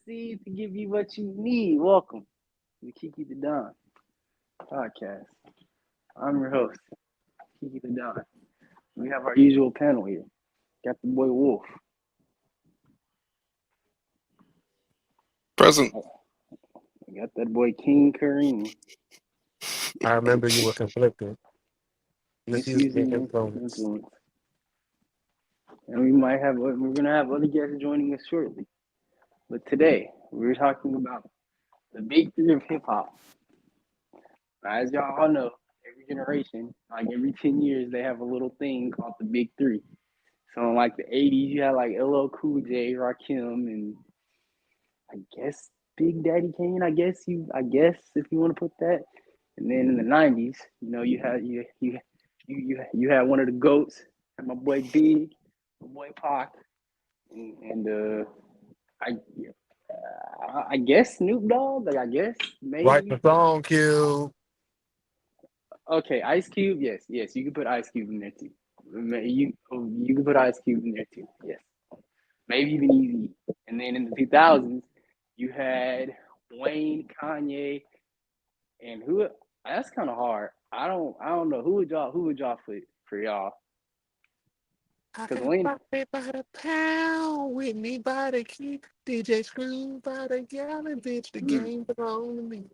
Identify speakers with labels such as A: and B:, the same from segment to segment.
A: seed to give you what you need. Welcome to the Keke The D.O.N podcast. I'm your host, Keke The D.O.N. We have our usual panel here. Got the boy Wolf.
B: Present.
A: We got that boy King Kareem.
C: I remember you were conflicted.
A: Misusing influence. And we're gonna have other guests joining us shortly. But today we're talking about the big three of hip hop. As y'all all know, every generation, like every 10 years, they have a little thing called the big three. So in like the 80s, you had like LL Cool J, Rakim, and I guess Big Daddy Kane. I guess if you want to put that. And then in the 90s, you had one of the goats, my boy Big, my boy Pac, and I guess Snoop Dogg. Like I guess
C: Write
A: maybe.
C: the song, Q.
A: Okay, Ice Cube. Yes, you can put Ice Cube in there too. You can put Ice Cube in there too. Yes, maybe even Easy. And then in the 2000s, you had Wayne, Kanye, and who? That's kind of hard. I don't know who would y'all put for y'all?
C: I
A: Because
C: can
A: Wayne,
C: buy it by the pound, Whitney by the key, DJ Screw by the gallon, bitch. The
A: hmm,
C: game belong to me.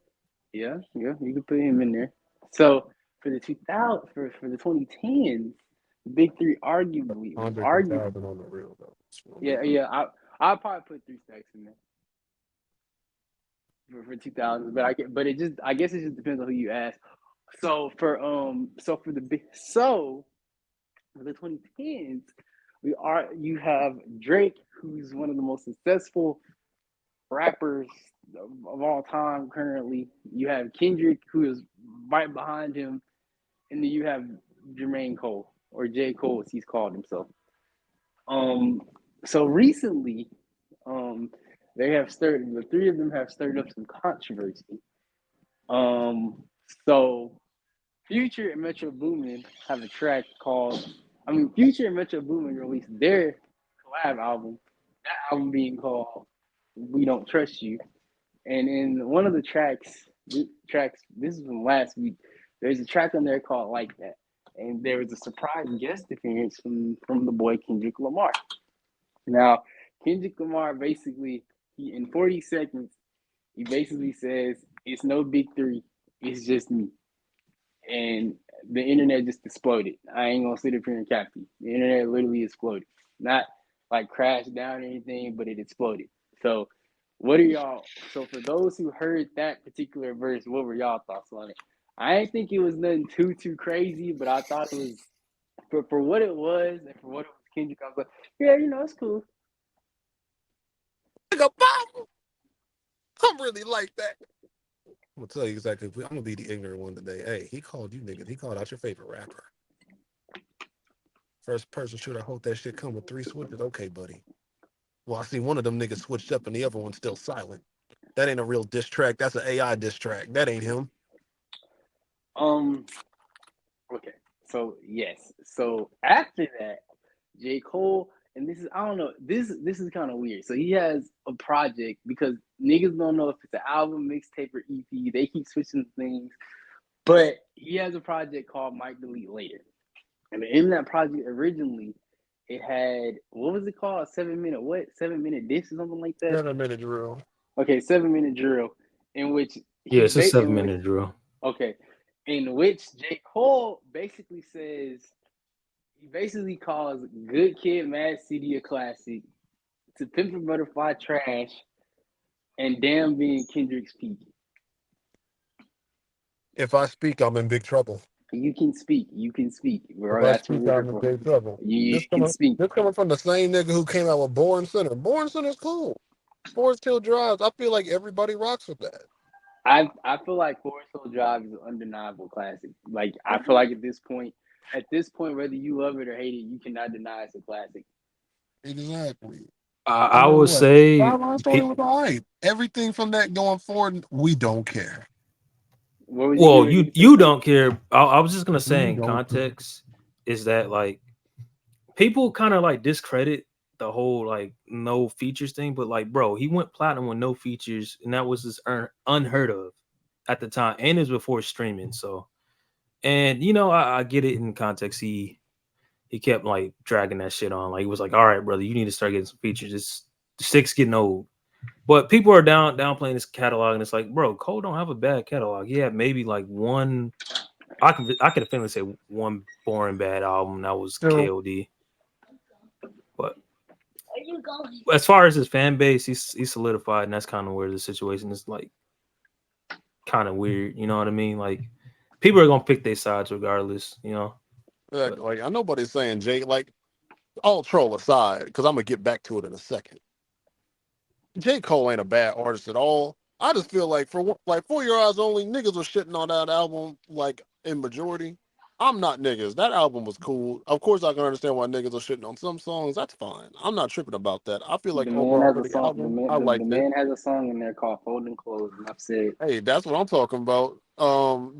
A: yeah, you could put him in there. So for the 2000 for the 2010s, the big three arguably
C: Andre
A: argue.
C: 3000 on the real though.
A: Yeah. I'll probably put Three Stacks in there for 2000s, but I guess it just depends on who you ask. So for the 2010s, you have Drake, who's one of the most successful rappers of all time currently. You have Kendrick, who is right behind him, and then you have Jermaine Cole, or J. Cole as he's called himself. Um, so recently, um, the three of them have stirred up some controversy. Um, so Future and Metro Boomin have a track Future and Metro Boomin released their collab album. That album being called "We Don't Trust You," and in one of the tracks, this is from last week. There's a track on there called "Like That," and there was a surprise guest appearance from the boy Kendrick Lamar. Now, Kendrick Lamar basically, in 40 seconds, he basically says, "It's no big three, it's just me." And the internet just exploded. I ain't gonna sit up here and cap you. The internet literally exploded. Not like crashed down or anything, but it exploded. So, what are y'all? So, for those who heard that particular verse, what were y'all thoughts on it? I didn't think it was nothing too crazy, but I thought it was for what it was and for what it was Kendrick. I was like, yeah, it's cool.
C: Nigga, Bob, I'm really like that. I'm gonna tell you exactly. I'm gonna be the ignorant one today. Hey, he called you niggas. He called out your favorite rapper. First person shooter. I hope that shit come with 3 switches. Okay, buddy. Well, I see one of them niggas switched up and the other one's still silent. That ain't a real diss track. That's an AI diss track. That ain't him.
A: Um. Okay. So yes. So after that, J. Cole, and this is I don't know. This is kind of weird. So he has a project because niggas don't know if it's an album, mixtape, or EP. They keep switching things, but he has a project called Might Delete Later, and in that project originally, it had what was it called? 7 minute what? 7 minute dish or something like that.
C: 7 minute drill.
A: Okay, 7 minute drill, in which
B: Yeah, it's a 7 minute drill.
A: okay, in which J. Cole basically says he basically calls Good Kid, Mad City a classic, To Pimp a Butterfly trash, and Damn being Kendrick's peak.
C: If I speak, I'm in big trouble.
A: You can speak. You can speak,
C: If
A: bro.
C: I
A: That's what
C: speak,
A: we're here
C: I'm in
A: for.
C: big trouble.
A: You
C: This
A: can
C: coming,
A: speak.
C: this coming from the same nigga who came out with Born Center. Born Center's cool. Forest Hill Drives. I feel like everybody rocks with that.
A: I feel like Forest Hill Drive is an undeniable classic. Like I feel like at this point, whether you love it or hate it, you cannot deny it's a classic.
C: Exactly. And
B: I
C: then
B: would
C: what?
B: say,
C: Sideline Story was all right. Everything from that going forward, we don't care.
A: What was you
B: well,
A: gonna
B: you
A: say
B: you
A: something?
B: don't care. I was just gonna say
C: We
B: in
C: don't care.
B: context is that like people kind of like discredit the whole like no features thing, but like, bro, he went platinum with no features, and that was just unheard of at the time, and it was before streaming. So, and I get it in context. He kept like dragging that shit on. Like he was like, all right, brother, you need to start getting some features. It's the shit's getting old. But people are downplaying his catalog, and it's like, bro, Cole don't have a bad catalog. He had maybe like one. I can definitely say one boring bad album that was
C: So,
B: KOD. But as far as his fan base, he's solidified, and that's kind of where the situation is like kind of weird. You know what I mean? Like people are gonna pick their sides regardless. But
C: like, I know nobody's saying Jay. Like, all troll aside, because I'm gonna get back to it in a second. J. Cole ain't a bad artist at all. I just feel like For Your Eyes Only, niggas was shitting on that album like in majority. I'm not niggas. That album was cool. Of course, I can understand why niggas are shitting on some songs. That's fine. I'm not tripping about that. I feel
A: The
C: like
A: man
C: overall
A: has
C: for
A: a
C: the
A: song.
C: album, I
A: The
C: liked it.
A: man has a song in there called "Folding Clothes," and I've said,
C: Hey, that's what I'm talking about.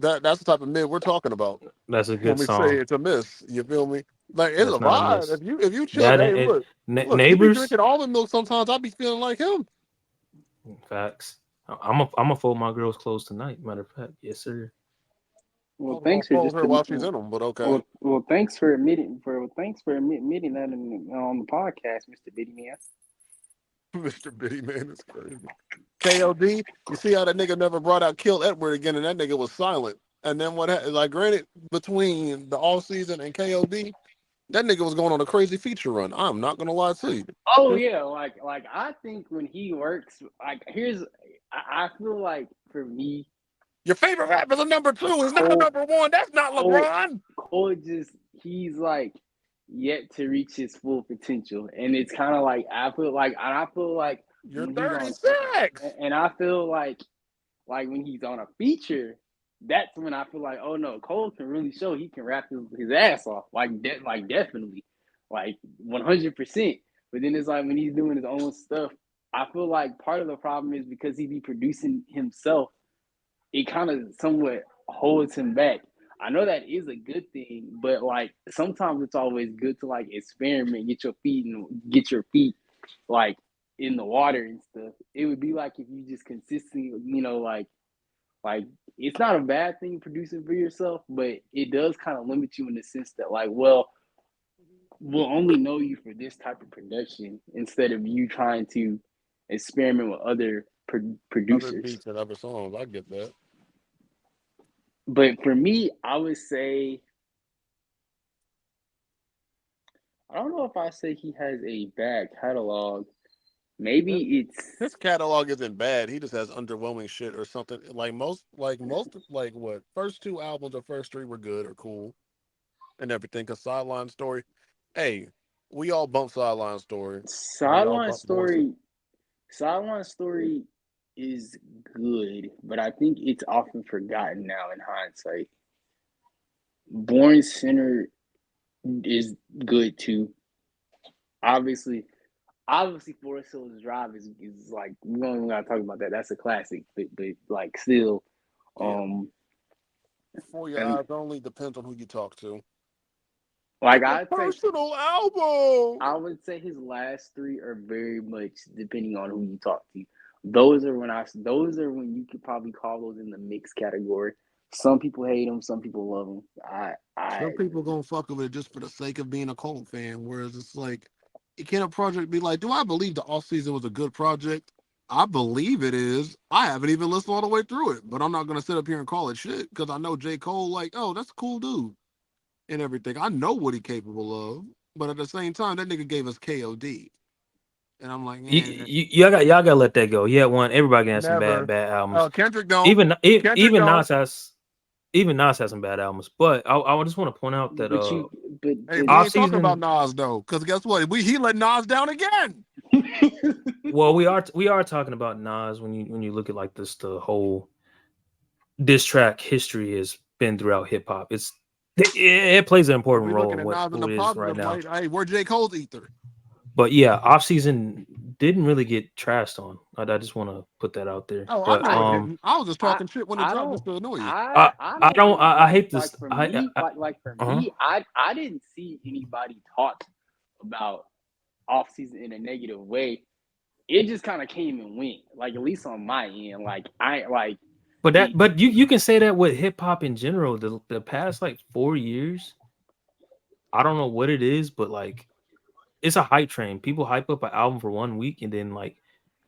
C: That's the type of mid we're talking about.
B: that's a
C: When
B: good
C: we say
B: song.
C: it's a miss, you feel me? Like it's a
B: That's not a
C: vibe.
B: miss.
C: If you chill,
B: That
C: hey,
B: and
C: look, he be
B: neighbors.
C: drinking almond milk sometimes. I be feeling like him.
B: Facts. I'm a fold my girl's clothes tonight. Matter of fact, yes sir.
C: I
A: "Well,
C: was gonna
A: thanks for
C: fold
A: just
C: her while she's in them, but okay.
A: thanks for admitting that on the podcast, Mister Bitty Man."
C: Mr. Bitty Man is crazy. KOD, you see how that nigga never brought out Kill Edward again, and that nigga was silent. And then what happened? Like, granted, between the all season and KOD, that nigga was going on a crazy feature run. I'm not gonna lie to you.
A: Oh yeah, like I think when he works, like I feel like for me,
C: Your favorite rapper's a number two. He's not a
A: Cole
C: number one. That's not
A: Cole
C: LeBron.
A: Cole just he's like yet to reach his full potential, and it's kind of like I feel like
C: You're
A: when he's on,
C: 36.
A: and I feel like when he's on a feature, that's when I feel like, oh no, Cole can really show he can rap his ass off, like definitely, like 100%. But then it's like when he's doing his own stuff, I feel like part of the problem is because he be producing himself, it kind of somewhat holds him back. I know that is a good thing, but like sometimes it's always good to like experiment, get your feet like in the water and stuff. It would be like if you just consistently, like it's not a bad thing producing for yourself, but it does kind of limit you in the sense that like, well, we'll only know you for this type of production instead of you trying to experiment with other
C: Other
A: producers.
C: beats and other songs. I get that.
A: But for me, I would say I don't know if I say he has a bad catalog.
C: His,
A: Maybe it's
C: his catalog isn't bad. He just has underwhelming shit or something. Like what? First two albums or first three were good or cool and everything. Cause Sideline Story, hey, we all bump Sideline Story and we all
A: Sideline
C: bump Born City.
A: Story. Sideline Story is good, but I think it's often forgotten now in hindsight. Born Center is good too. Obviously, obviously Forest Hills Drive is like we don't even gotta talk about that. That's a classic, but like still,
C: Yeah.
A: um,
C: For Your
A: and
C: Eyes Only depends on who you talk to.
A: like
C: It's a personal album.
A: I would say his last three are very much depending on who you talk to. Those are when you could probably call those in the mixed category. Some people hate him, some people love him. I
C: Some people gonna fuck with it just for the sake of being a Cole fan. Whereas it's like, can a project be like, do I believe the off season was a good project? I believe it is. I haven't even listened all the way through it, but I'm not gonna sit up here and call it shit because I know J. Cole, like, oh, that's a cool dude and everything. I know what he's capable of, but at the same time, that nigga gave us KOD. And I'm like,
B: Y'all gotta let that go. Yeah, one. Everybody can have some bad
C: never.
B: bad albums.
C: Kendrick don't.
B: Even
C: Kendrick
B: even
C: don't.
B: Nas has some bad albums. But I just want to point out that
A: but you
C: Hey, we
B: off
C: ain't talking about
B: season.
C: Nas though, because guess what? He let Nas down again.
B: Well, we are talking about Nas when you look at like this the whole diss track history has been throughout hip hop. It plays an
C: If
B: important
C: we
B: role
C: looking
B: in
C: at
B: what
C: Nas in
B: who
C: the
B: it is right
C: positive
B: now.
C: light, hey, where J. Cole's ether?
B: But yeah, off season didn't really get trashed on. I just want to put that out there.
C: Oh, I
B: But
C: know
A: I
C: it didn't. I was just
A: I
C: talking shit when it
A: I
C: dropped just
A: don't
C: to annoy you.
B: I
A: I
B: I
A: don't
B: don't I hate
A: like
B: this.
A: for me like for
B: uh-huh.
A: me I didn't see anybody talk about off season in a negative way. It just kind of came and went. Like at least on my end, like I like the
B: But you can say that with hip hop in general. The past like 4 years, I don't know what it is, but like it's a hype train. People hype up an album for 1 week and then like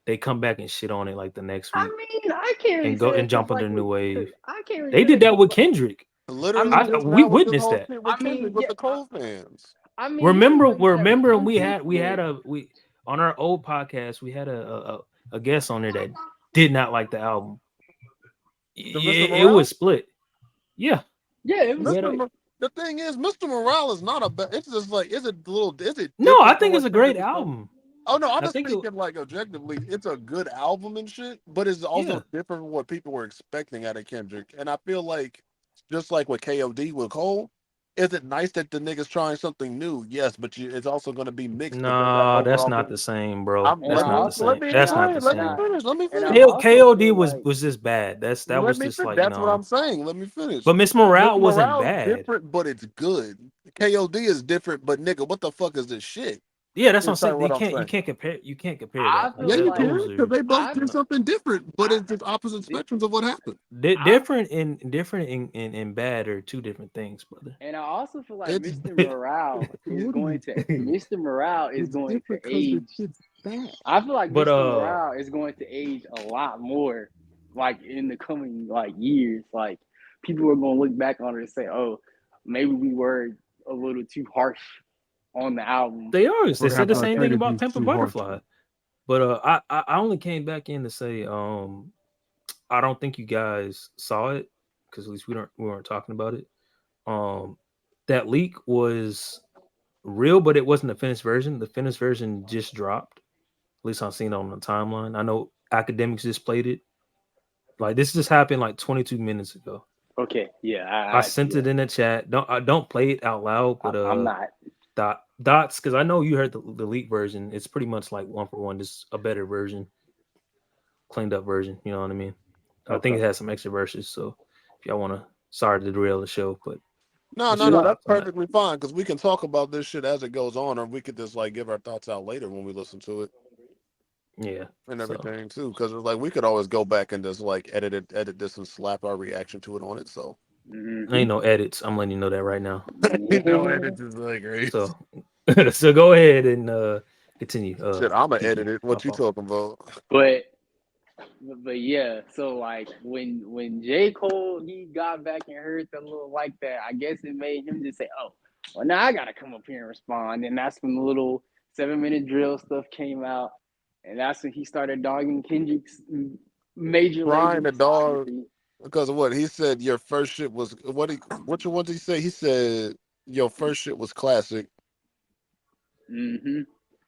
B: they come back and shit on it like the next
A: I
B: week
A: mean, I can't really
B: and
A: say
B: go
A: that
B: and
A: because
B: jump under
A: like
B: the new
A: cause
B: wave.
A: I can't really
B: They
A: say
B: did
A: that
B: that
A: because
B: with
A: like
B: Kendrick.
A: I
C: Literally
A: mean
C: just
B: We
C: now with this
B: witnessed
C: whole
B: that.
C: shit with
A: I
C: Kendrick
A: mean
C: with
A: yeah
C: the Cole fans.
A: I mean yeah
B: Remember,
A: but you have
B: remember, and
A: Kendrick
B: we
A: but
B: had we on our old podcast we had a guest on there that did not like the album.
C: The Mr.
B: It was
C: Morale?
B: split. Yeah,
A: yeah it was
B: we had
C: Mr.
B: a
C: Mo- the thing is, Mr. Morale is not a bad. It's just like, is it
B: no. I
C: different than
B: think it's
C: what
B: a great
C: Kendrick is saying?
B: album.
C: Oh no, I'm
B: I
C: just
B: think it.
C: speaking like objectively. It's a good album and shit, but it's
B: Yeah,
C: also different from what people were expecting out of Kendrick. And I feel like, just like with KOD with Cole, is it nice that the nigga's trying something new? Yes, but it's also going to be mixed to bring that
B: no, that's
C: overall.
B: not the same, bro.
A: and
B: That's
A: I
B: not the
A: also
C: Let
B: same.
C: me
B: That's not
C: explain.
B: the
C: Let me
A: and I
B: same.
C: finish. Let me
A: and I
C: finish.
A: also
B: KOD
A: feel like
B: was just bad. That
C: Let
B: was
C: me
B: just
C: finish.
B: like
C: That's what
B: no.
C: I'm saying. Let me finish.
B: But Miss Morale
C: Mr.
B: wasn't
C: Morale's
B: bad.
C: different, but it's good. KOD is different, but nigga, what the fuck is this shit?
B: Yeah, that's what I'm
C: Is that
B: saying.
C: what I'm
B: You
C: saying?
B: can't compare. You can't compare
A: I
B: that. Like
C: Yeah,
A: feel
C: you
B: that.
A: like
C: can,
B: Those
C: because
B: are
C: they both
A: I
C: did something different, but
A: I
C: it's just opposite spectrums of what happened.
A: I
B: different and bad are two different things, brother.
A: and I also feel like
C: It's what are you saying?
A: Mr. Morale is
C: It's
A: going to
C: different because the
A: age.
C: shit's bad.
A: I feel like
B: But
A: Mr. Morale is going to age a lot more, like in the coming like years. Like people are going to look back on it and say, "Oh, maybe we were a little too harsh on the album."
B: they are. They said
C: Perhaps
B: the
C: our
B: same thing about
C: energy's
B: Pimp a
C: too harsh.
B: Butterfly. But I only came back in to say I don't think you guys saw it because at least we weren't talking about it. Um, that leak was real, but it wasn't the finished version. The finished version just dropped. At least I've seen it on the timeline. I know academics just played it. Like this just happened like 22 minutes ago.
A: Okay, yeah,
B: I sent it in the chat. Don't play it out loud, but
A: I'm not.
B: dots because I know you heard the leak version. It's pretty much like one for one, just a better version, cleaned up version. You know what I mean? I think
A: Okay,
B: it has some extra verses. So if y'all want to, sorry to derail the show, but
C: No,
B: what's
C: no,
B: your
C: no.
A: no,
C: That's
B: thoughts on that?
C: perfectly fine because we can talk about this shit as it goes on, or we could just like give our thoughts out later when we listen to it
B: Yeah.
C: and
B: So
C: everything too. Because like we could always go back and just like edit this and slap our reaction to it on it. So
A: mm-hmm.
B: ain't no edits. I'm letting you know that right now.
C: no edits is like great.
B: So so go ahead and continue.
C: Shit, I'ma
B: Kiki,
C: edit it.
B: my
C: What you
B: fault.
C: talking about?
A: but but yeah. So like when J Cole he got back and heard the little like that, I guess it made him just say, "Oh, well now I gotta come up here and respond." And that's when the little 7 minute drill stuff came out, and that's when he started dogging Kendrick's major label
C: Trying to dog
A: discography.
C: because of what he said. Your first shit was what did he say? He said your first shit was classic.
A: Mm-hmm.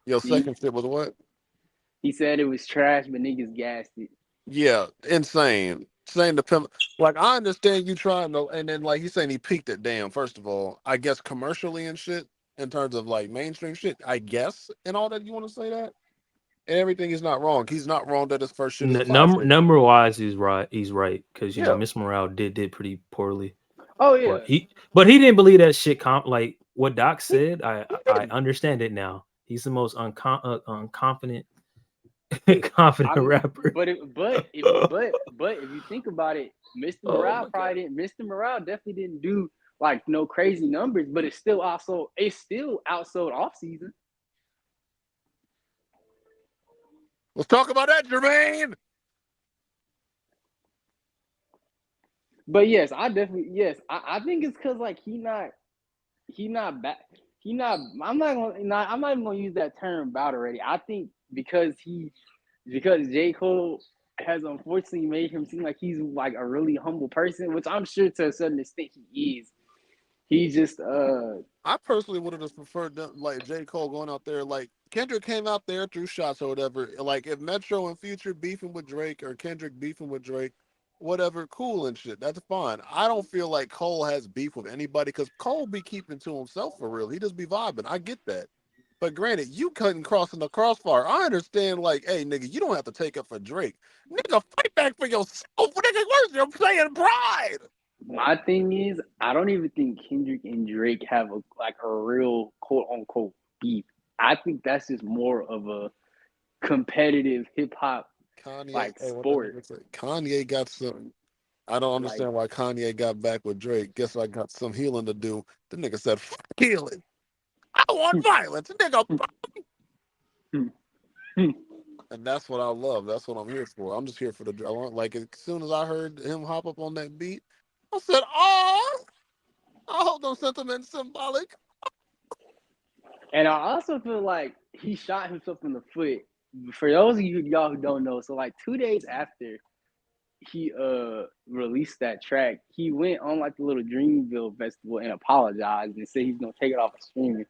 C: Your
A: He
C: second shit was what?
A: he said it was trash, but niggas gassed it.
C: Yeah, insane. Saying the pimp. Like I understand you trying to, and then like he's saying he peaked it. Damn. First of all, I guess commercially and shit, in terms of like mainstream shit, I guess, and all that. You want to say that? And everything is not wrong. He's not wrong that his first shit is classic.
B: Number wise, he's right. He's right because you know
C: Yeah.
B: Miss Morale did pretty poorly,
A: Oh
B: but
A: yeah,
B: he didn't believe that shit. Like what Doc said,
C: He
B: I
C: didn't.
B: understand it now. He's the most unconfident confident
A: I'm.
B: rapper.
A: But if you think about it, Mr.
B: Oh
A: Morale
B: my god.
A: probably didn't. Mr. Morale definitely didn't do like no crazy numbers, but it still outsold off season.
C: Let's talk about that, Jermaine.
A: But yes, I think it's because like he not back he not I'm not even gonna use that term bout already. I think because J. Cole has unfortunately made him seem like he's like a really humble person, which I'm sure to a certain extent he is. He just
C: I personally would have just preferred them, like J. Cole going out there. Like Kendrick came out there, threw shots or whatever. Like if Metro and Future beefing with Drake or Kendrick beefing with Drake, whatever, cool and shit. That's fine. I don't feel like Cole has beef with anybody because Cole be keeping to himself for real. He just be vibing. I get that. But granted, you couldn't cross in the crossfire. I understand, like, hey, nigga, you don't have to take up for Drake. Nigga, fight back for yourself. Nigga, where's your playing pride?
A: my thing is I don't even think Kendrick and Drake have a real quote unquote beef. I think that's just more of a competitive hip hop
C: Kanye,
A: like
C: hey, what that
A: sport.
C: nigga say? Kanye got some. I don't
A: Like,
C: understand why Kanye got back with Drake. Guess I got some healing to do. The nigga said, "Fuck healing. I want violence, nigga." And that's what I love. That's what I'm here for. I'm just here for the. I want like as soon as I heard him hop up on that beat, I said, "Oh, I hope those sentiments symbolic."
A: and I also feel like he shot himself in the foot. For those of y'all who don't know, so like 2 days after he released that track, he went on like the little Dreamville festival and apologized and said he's gonna take it off of streaming.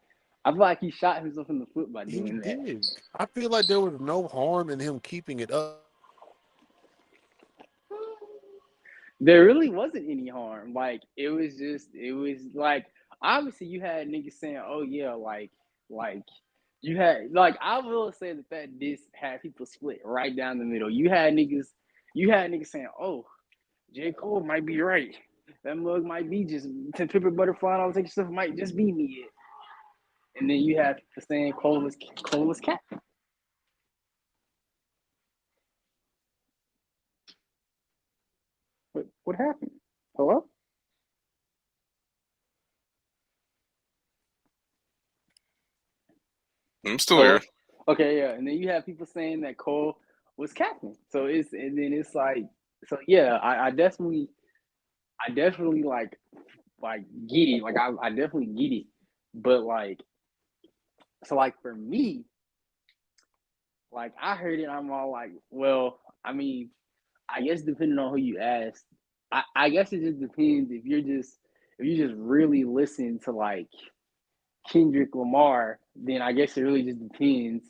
A: I feel like he shot himself in the foot by
C: He
A: doing that.
C: did. I feel like there was no harm in him keeping it up.
A: There really wasn't any harm. Like it was like obviously you had niggas saying, "Oh yeah, like you had like I will say that this had people split right down the middle. You had niggas saying, "Oh, J Cole might be right. That mug might be just to Pepper Butterfly and all that stuff might just be me." And then you have people saying Cole was cat. What happened? Hello?
D: I'm still
A: Hello?
D: here.
A: Okay, yeah. And then you have people saying that Cole was capping. So it's and then it's like so yeah, I definitely like get it. Like I definitely get it. But like so like for me, like I heard it, I'm all like, well, I mean, I guess depending on who you ask, I guess it just depends if you just really listen to like Kendrick Lamar, then I guess it really just depends.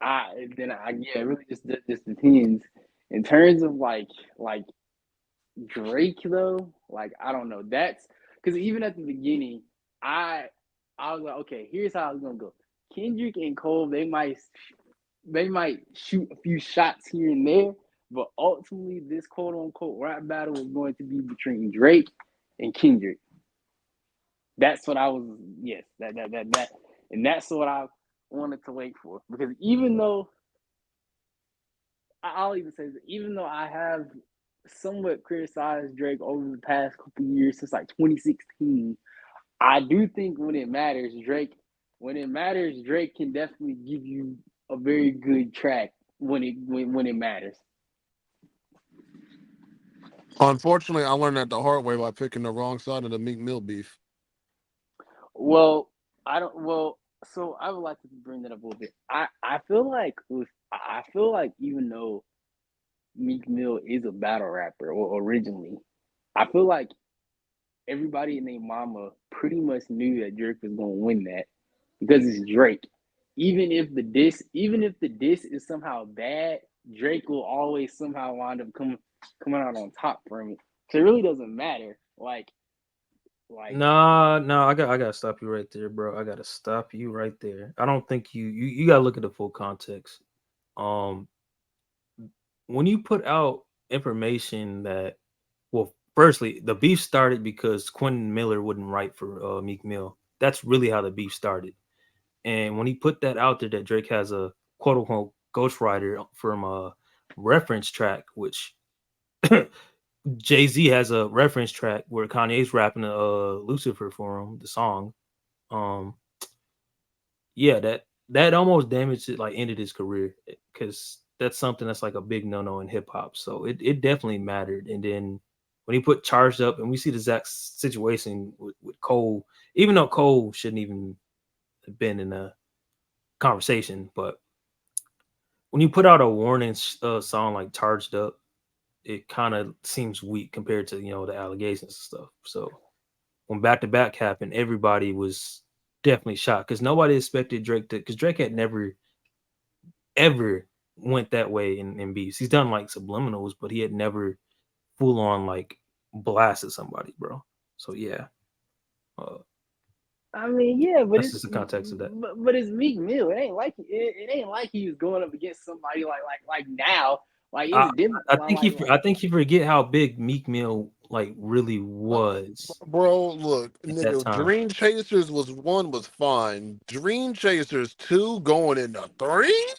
A: Yeah, it really just depends. In terms of like Drake though, like I don't know. That's because even at the beginning, I I was like, okay, here's how it's gonna go. Kendrick and Cole, they might shoot a few shots here and there, but ultimately this quote unquote rap battle is going to be between Drake and Kendrick. That's what I was yes, that and that's what I wanted to wait for. Because even though I'll even say this, even though I have somewhat criticized Drake over the past couple years since like 2016, I do think when it matters, Drake can definitely give you a very good track when it matters.
C: Unfortunately, I learned that the hard way by picking the wrong side of the Meek Mill beef.
A: Well, I don't. Well, so I would like to bring that up a little bit. I feel like even though Meek Mill is a battle rapper or originally, I feel like everybody and their mama pretty much knew that Drake was gonna win that because it's Drake. Even if the diss is somehow bad, Drake will always somehow wind up coming out on top from it. So it really doesn't matter. Like
B: Nah, no, I gotta stop you right there, bro. I gotta stop you right there. I don't think you gotta look at the full context. Um, when you put out information that, well, firstly, the beef started because Quentin Miller wouldn't write for Meek Mill. That's really how the beef started. And when he put that out there that Drake has a quote unquote ghostwriter from a reference track, which Jay-Z has a reference track where Kanye's rapping Lucifer for him, the song. Um yeah, that almost damaged it, like ended his career because that's something that's like a big no-no in hip hop. So it definitely mattered. And then when he put Charged Up, and we see the exact situation with Cole, even though Cole shouldn't even have been in a conversation, but when you put out a warning song like Charged Up, it kind of seems weak compared to the allegations and stuff. So when back to back happened, everybody was definitely shocked because nobody expected Drake to, because Drake had never ever went that way in beats. He's done like subliminals, but he had never full on like blasted somebody, bro. So yeah, uh,
A: I mean, yeah,
B: that's just the context of that.
A: but it's Meek Mill. It ain't like he was going up against somebody like now. Like
B: I
A: it's different.
B: I think I think you forget how big Meek Mill like really was
C: Bro, look,
B: at that
C: nigga,
B: time.
C: Dream Chasers was fine. Dream Chasers 2 going into 3?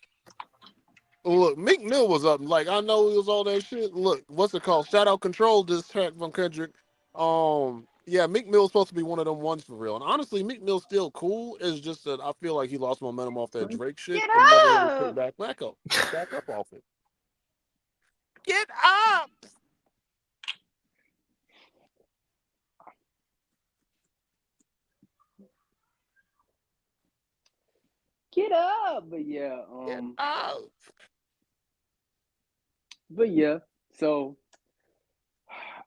C: Look, Meek Mill was up. Like, I know he was all that shit. Look, what's it called? Shout out Control, this track from Kendrick. Yeah, Meek Mill's supposed to be one of them ones for real. And honestly, Meek Mill's still cool. It's just that I feel like he lost momentum off that Drake shit
D: Get
C: and never really picked
D: up!
C: back up off it. Get up!
A: Get up, but yeah,
C: Get up!
A: but yeah. So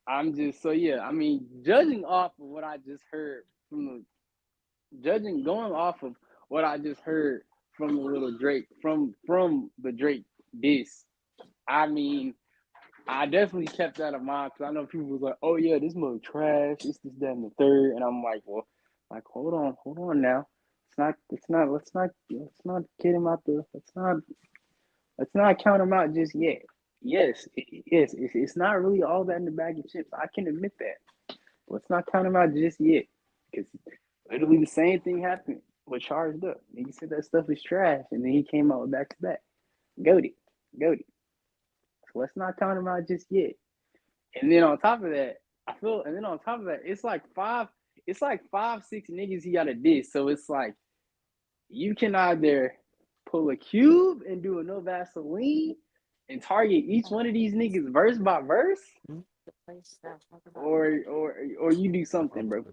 A: I'm just so yeah. I mean, judging off of what I just heard from going off of what I just heard from the little Drake from the Drake diss. I mean, I definitely kept that in mind because I know people was like, "Oh yeah, this mother trash. It's this, that, and the third," and I'm like, "Well, like hold on now. Let's not get him out the. Let's not count him out just yet. Yes, it's not really all that in the bag of chips. I can admit that. But let's not count him out just yet because literally the same thing happened with Charged Up. He said that stuff is trash, and then he came out with back to back. Goated, goated. So let's not count him out just yet. And then on top of that, it's like five, six niggas he got a diss. So it's like you can either pull a cube and do a no Vaseline and target each one of these niggas verse by verse, or you do something, bro.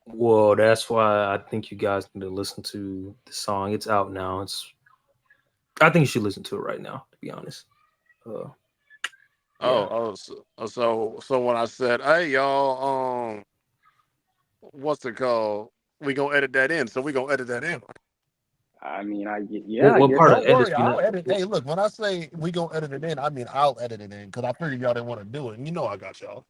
B: Well, that's why I think you guys need to listen to the song. It's out now. I think you should listen to it right now, to be honest. Yeah.
C: So when I said, "Hey y'all, what's it called? We gonna edit that in." So we gonna edit that in.
A: I mean,
B: What
A: I
B: what
A: guess
B: part of
A: so.
C: Don't
B: the edits
C: worry,
B: you
C: I'll
B: not?
C: edit. Hey, look, when I say we gonna edit it in, I mean I'll edit it in because I figured y'all didn't want to do it, and you know I got y'all.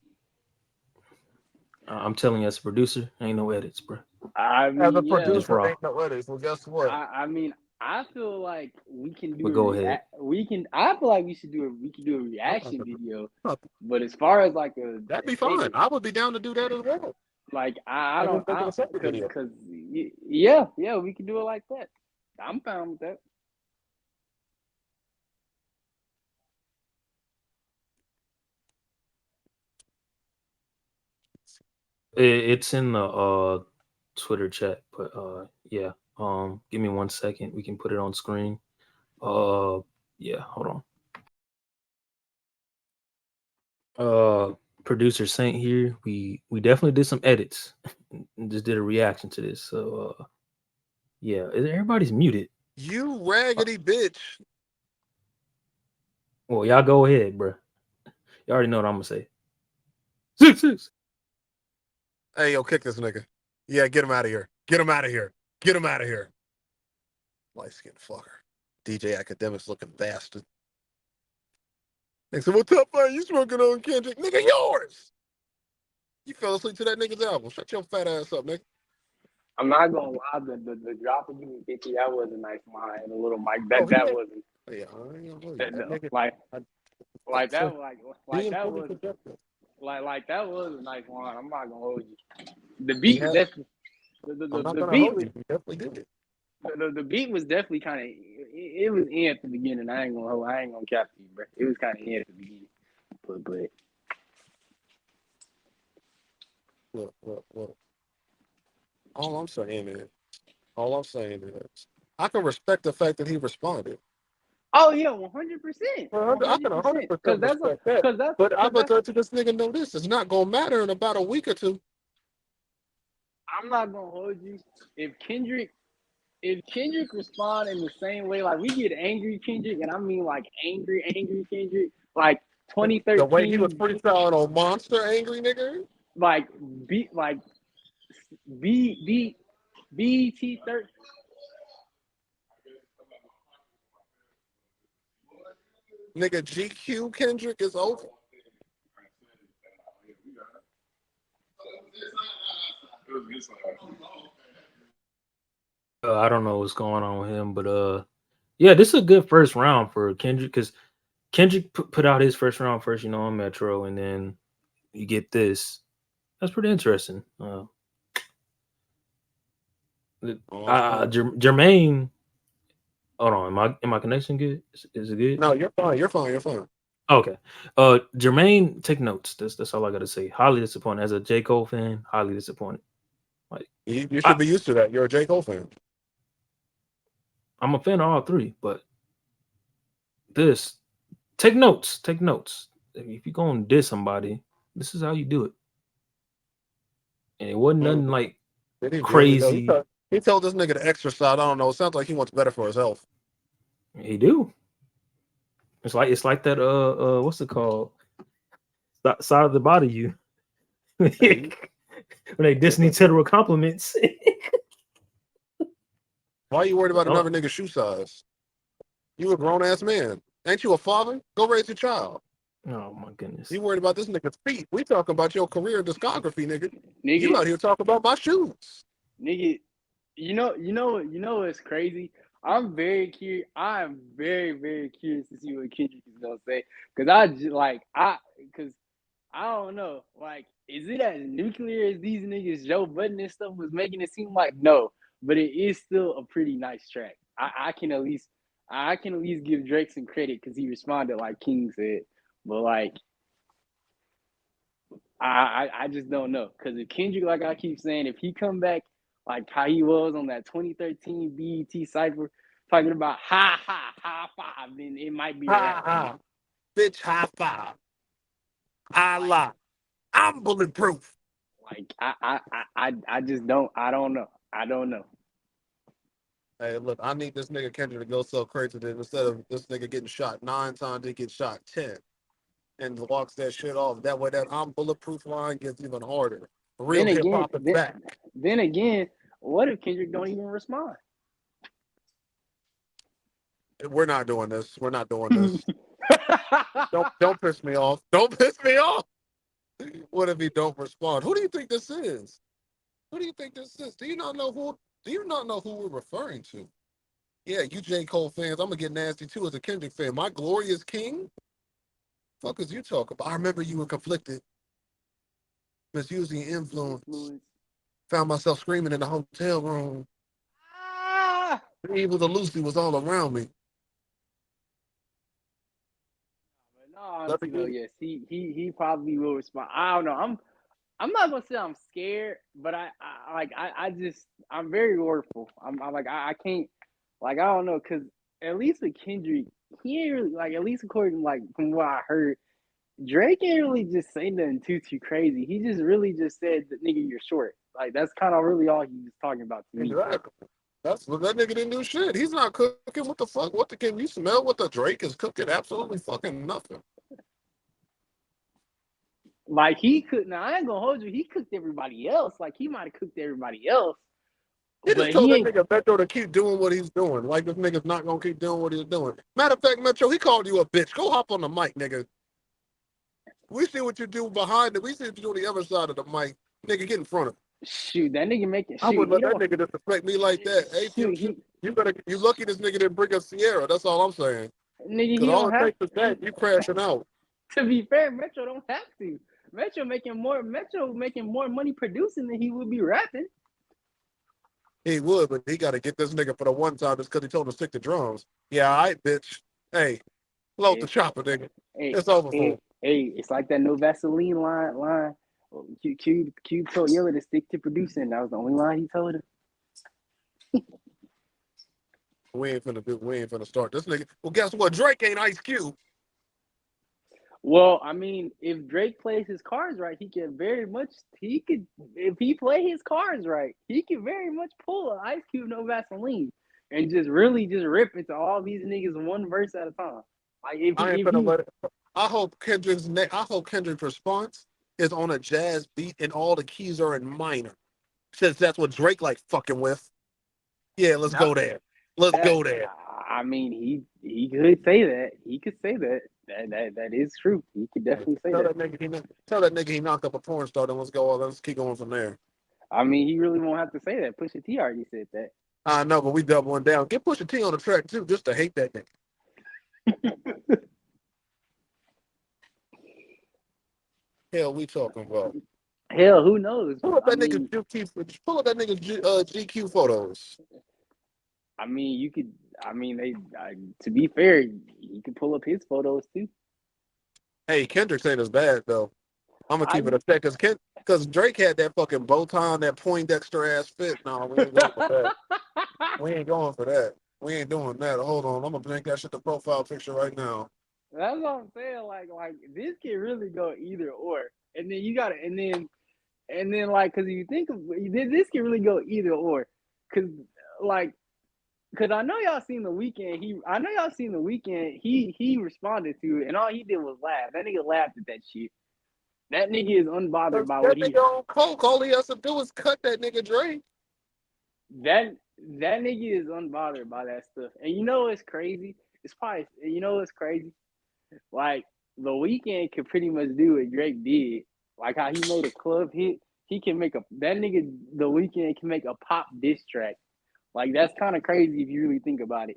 B: I'm telling you, as a producer, ain't no edits, bro.
A: I
C: As a
A: mean, yeah.
B: Just
C: producer,
B: raw.
C: ain't no edits. Well, guess what?
A: I mean, I feel like we can do
B: But
A: a
B: go ahead.
A: react. We can. I feel like we can do a
C: I'm not
A: reaction
C: gonna-
A: video.
C: I'm not-
A: But as far as like a
C: That'd be fine.
A: edit,
C: I would be down to do that as well.
A: like I
C: And
A: don't,
C: just make it a separate
A: cause
C: video.
A: yeah, we can do it like that. I'm fine with that.
B: It's in the Twitter chat, but yeah. Give me 1 second. We can put it on screen. Uh, yeah. Hold on. Producer Saint here. We definitely did some edits and just did a reaction to this. So yeah, everybody's muted.
C: You
B: Uh,
C: raggedy bitch.
B: well, y'all go ahead, bro. You already know what I'm gonna say. Six.
C: Hey, yo, kick this nigga. Yeah, get him out of here. Get him out of here. Get him out of here. Light skinned fucker. DJ Academics looking bastard. They said, "What's up, man? You smoking on Kendrick? Nigga, yours." You fell asleep to that nigga's album. Shut your fat ass up, nigga.
A: I'm not gonna lie, the drop of you 50, that was a nice line. And a little mic
C: Oh, he
A: that
C: had.
A: wasn't
C: Yeah, I ain't gonna hold you. That nigga.
A: like
C: I,
A: like
C: so
A: that like
C: being
A: that
C: fully
A: was
C: subjective.
A: like that was a nice line. I'm not gonna hold you. The
C: He
A: beat was
C: had.
A: definitely
C: I'm not
A: the
C: gonna
A: beat
C: hold
A: was
C: you. He definitely did it.
A: the beat was definitely kind of it was in at the beginning. I ain't gonna cap you, bro. It was kind of in at the beginning, but
C: Look. All I'm saying is, I can respect the fact that he responded.
A: oh yeah, 100%,
C: I can
A: 100%.
C: 100% respect that. But I'm gonna
A: That's
C: let this nigga know this. It's not gonna matter in about a week or two.
A: I'm not gonna hold you. If Kendrick respond in the same way, like we get angry Kendrick, and I mean like angry Kendrick, like
C: The way he was
A: 2013,
C: freestyling on Monster Angry nigga.
A: like like BT 13.
C: Nigga GQ Kendrick is over.
B: I don't know what's going on with him, but yeah, this is a good first round for Kendrick because Kendrick put out his first round first, on Metro, and then you get this. That's pretty interesting.
C: Oh, smart.
B: Jermaine, hold on, am my connection good? Is it good?
C: No, you're fine. You're fine. You're fine.
B: Okay. Jermaine, take notes. That's all I gotta say. Highly disappointed as a J. Cole fan. Highly disappointed. Like
C: You
B: I,
C: should be used to that. You're a J. Cole fan.
B: I'm a fan of all three, but this take notes. Take notes. If you're gonna diss somebody, this is how you do it. And it wasn't
C: Mm.
B: nothing like
C: Did he really though?
B: crazy.
C: He told this nigga to exercise. I don't know. It sounds like he wants better for his health.
B: He do. It's like that. What's it called? Side of the body. You when
C: Hey,
B: they diss each other with compliments.
C: why are you worried about
B: Oh,
C: another nigga's shoe size? You a grown ass man. Ain't you a father? Go raise your child.
B: oh my goodness.
C: You worried about this nigga's feet. We talking about your career and discography, nigga. You
A: Nigga,
C: out here talking about my shoes.
A: nigga, what's crazy? I'm very curious. I am very, very curious to see what Kendrick is gonna say. Cause I don't know. Like, is it as nuclear as these niggas Joe Budden and stuff was making it seem like? No, but it is still a pretty nice track. I can at least give Drake some credit because he responded like King said. But like, I just don't know because if Kendrick, like I keep saying, if he come back like how he was on that 2013 BET cipher, talking about high five, then it might be a
C: Ha
A: wrap for me.
C: ha. Bitch, high five. I
A: Like,
C: lie. I'm bulletproof.
A: I just don't. I don't know. I don't know.
C: Hey, look, I need this nigga Kendrick to go so crazy that instead of this nigga getting shot 9 times, he gets shot 10 and walks that shit off. That way, that I'm bulletproof line gets even harder. Real
A: Then
C: hip
A: again,
C: hop is
A: then
C: back.
A: then again, what if Kendrick don't even respond?
C: We're not doing this. We're not doing this. Don't piss me off. Don't piss me off. What if he don't respond? Who do you think this is? Who do you think this is? Do you not know who? Do you not know who we're referring to? Yeah, you J. Cole fans, I'm gonna get nasty too as a Kendrick fan. My glorious king? Fuck is you talking about? I remember you were conflicted, misusing your influence.
A: Influence.
C: Found myself screaming in the hotel room.
A: Ah!
C: The evil of Lucy was all around me.
A: But no,
C: Let me
A: honestly though,
C: get
A: yes, he probably will respond. I don't know. I'm not gonna say I'm scared, but I just I'm very worrieful. I'm like I can't like I don't know because at least with Kendrick, he ain't really like at least according like from what I heard, Drake ain't really just say nothing too crazy. He just really just said that nigga you're short. Like that's kind of really all he was talking about to me.
C: exactly. That's what that nigga didn't do shit. He's not cooking. What the fuck? What the can you smell what the Drake is cooking? Absolutely fucking nothing.
A: Like he could now I ain't gonna hold you. He cooked everybody else. Like he might have cooked everybody else,
C: He just
A: but
C: told
A: he
C: that
A: ain't.
C: nigga Metro to keep doing what he's doing. Like this nigga's not gonna keep doing what he's doing. Matter of fact, Metro, he called you a bitch. Go hop on the mic, nigga. We see what you do behind it. We see what you do on the other side of the mic. Nigga, get in front of him.
A: Shoot, that nigga making
C: I
A: shoot.
C: wouldn't
A: He
C: let that
A: don't
C: nigga disrespect me like that. Hey,
A: shoot.
C: future, you better you lucky this nigga didn't bring up Sierra. That's all I'm saying.
A: Nigga,
C: Cause
A: he
C: all
A: don't
C: it
A: have.
C: takes is that you crashing out.
A: To be fair, Metro don't have to. Metro making more money producing than he would be rapping.
C: He would, but he got to get this nigga for the one time just because he told him to stick to drums. Yeah, all right, bitch. Hey, load the
A: Hey,
C: chopper, nigga.
A: hey,
C: It's over for him.
A: hey, it's like that no Vaseline line. Cube told Yella to stick to producing. That was the only line he told her.
C: We ain't finna start this nigga. Well, guess what? Drake ain't Ice Cube.
A: Well, I mean, if Drake plays his cards right, he could if he play his cards right, he could very much pull an Ice Cube no Vaseline and just really just rip into all these niggas one verse at a time. Like
C: I ain't
A: if
C: finna
A: he
C: let it. I hope Kendrick's response is on a jazz beat and all the keys are in minor. Since that's what Drake like fucking with. Yeah, let's
A: now
C: go there. Let's go there.
A: I mean he could say that. He could say that. That is true. He could definitely say
C: Tell
A: that.
C: that nigga tell that nigga he knocked up a porn star. Then let's go. Let's keep going from there.
A: I mean, he really won't have to say that. Pusha T already said that.
C: I know, but we doubling down. Get Pusha T on the track too, just to hate that nigga. hell we talking about?
A: Hell, who knows?
C: Pull up
A: I
C: that nigga
A: mean,
C: Pull up that nigga GQ photos.
A: you could. I mean, to be fair, you could pull up his photos too.
C: Hey, Kendrick ain't as bad though. I'm gonna keep
A: I
C: it a sec because Drake had that fucking bow tie on that Poindexter ass fit. No, we ain't going for that. We ain't going for that. We ain't doing that. Hold on, I'm gonna make that shit the profile picture right now.
A: That's what I'm saying. Like this can really go either or, and then you got to, and then like, because you think of this can really go either or, because like, because I know y'all seen the weekend. I know y'all seen the weekend. He responded to it, and all he did was laugh. That nigga laughed at that shit. That nigga is unbothered by
C: That
A: what
C: nigga
A: he
C: on coke. All he has to do is cut that nigga Drake.
A: that that nigga is unbothered by that stuff. And you know what's crazy? It's probably you know what's crazy? Like the weekend could pretty much do what Drake did. Like how he made a club hit. He can make that nigga the weekend can make a pop diss track. Like that's kind of crazy if you really think about it.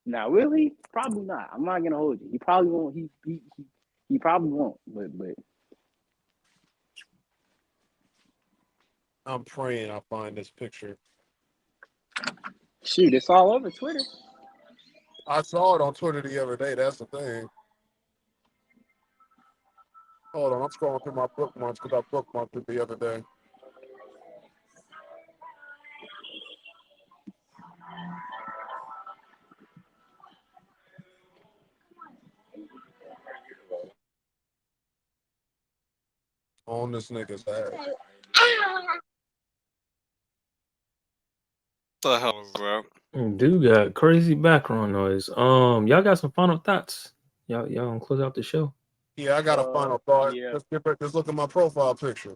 A: Now, will he? Probably not. I'm not gonna hold you. He probably won't. He probably won't. But
C: I'm praying I find this picture.
A: shoot, it's all over Twitter.
C: I saw it on Twitter the other day. That's the thing. Hold on, I'm scrolling through my bookmarks because I bookmarked it the other day. On this nigga's ass.
D: The hell was that?
B: Dude got crazy background noise. Y'all got some final thoughts? Y'all gonna close out the show?
C: Yeah, I got a final thought.
A: Yeah.
C: Let's look at my profile picture.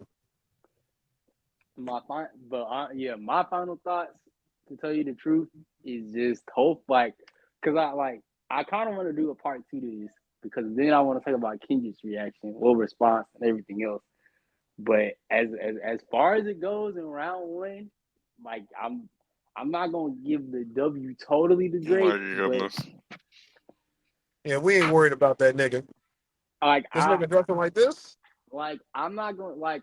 A: My final thoughts, to tell you the truth, is just hope cause I kind of want to do a part two to this because then I want to talk about Kendrick's reaction, response, and everything else. But as far as it goes in round one, like I'm not gonna give the W totally to
D: Oh
A: Drake,
D: my
A: but
D: goodness.
C: Yeah, we ain't worried about that nigga.
A: like
C: This nigga dressing like this?
A: I'm not going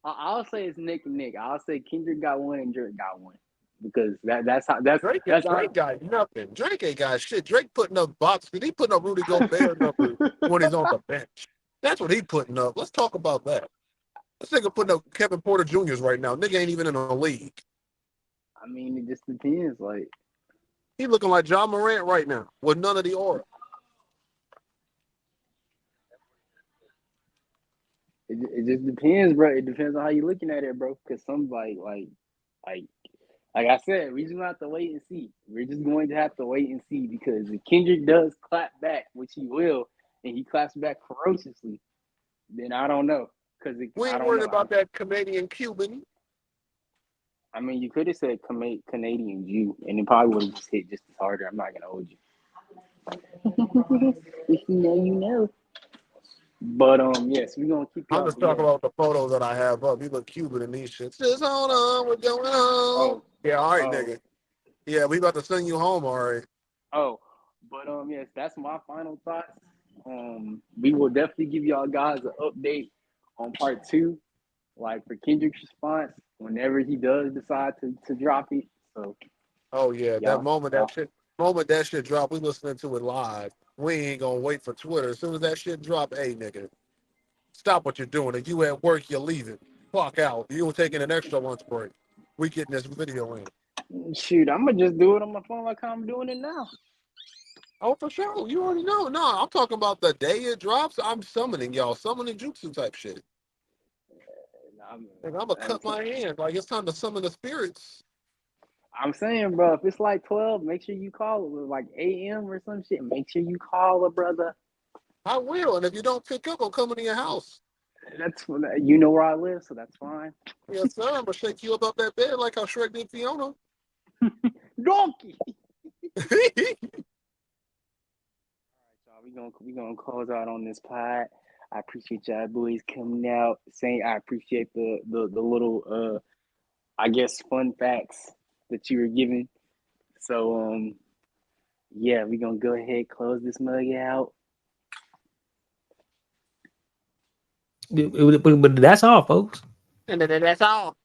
A: I'll say it's Nick and Nick. I'll say Kendrick got one and Drake got one because
C: Drake got nothing. Drake ain't got shit. Drake putting up box. He putting up Rudy Gobert numbers when he's on the bench. That's what he putting up. Let's talk about that. This nigga putting up Kevin Porter Jr.'s right now. Nigga ain't even in the league.
A: I mean it just depends. Like
C: He looking like John Morant right now with none of the aura.
A: it just depends, bro. It depends on how you looking at it, bro. Because somebody like like I said, we just gonna have to wait and see. We're just going to have to wait and see because if Kendrick does clap back, which he will, and he claps back ferociously, then I don't know.
C: We
A: I
C: ain't
A: don't
C: worried
A: know.
C: about that Canadian Cuban.
A: I mean, you could have said Canadian Jew, and it probably would have just hit just as harder. I'm not gonna hold you. If you know, you know. But yes, we're gonna keep
C: I'm
A: y'all.
C: just talking
A: Yeah.
C: about the photos that I have up. He look Cuban in these shits. Just hold on, what's going on?
A: Oh,
C: Yeah, all right,
A: oh,
C: nigga. Yeah, we about to send you home, all right.
A: oh. But yes, that's my final thoughts. We will definitely give y'all guys an update on part two, like for Kendrick's response, whenever he does decide to drop it. So
C: Oh yeah, that
A: y'all, y'all
C: moment that shit drop, we listening to it live. We ain't gonna wait for Twitter. As soon as that shit drop, hey nigga, stop what you're doing. If you at work, you're leaving. Clock out. You taking an extra lunch break. We getting this video in.
A: shoot, I'm gonna just do it on my phone like I'm doing it now.
C: Oh, for sure. You already know. No, I'm talking about the day it drops. I'm summoning y'all, summoning jutsu type shit.
A: I'm,
C: Like, I'm gonna
A: I'm,
C: cut my hand. Like it's time to summon the spirits.
A: I'm saying, bro, if it's like 12, make sure you call it. Like AM or some shit, make sure you call a brother.
C: I will, and if you don't pick up, I'm coming to your house.
A: That's you know where I live, so that's fine.
C: Yes, sir. I'm gonna shake you up that bed like how Shrek did Fiona.
A: Donkey. Y'all, we gonna close out on this pod. I appreciate y'all boys coming out. Saying I appreciate the little I guess fun facts that you were giving. So Yeah, we're gonna go ahead close this mug out.
B: But that's all, folks.
C: And that's all.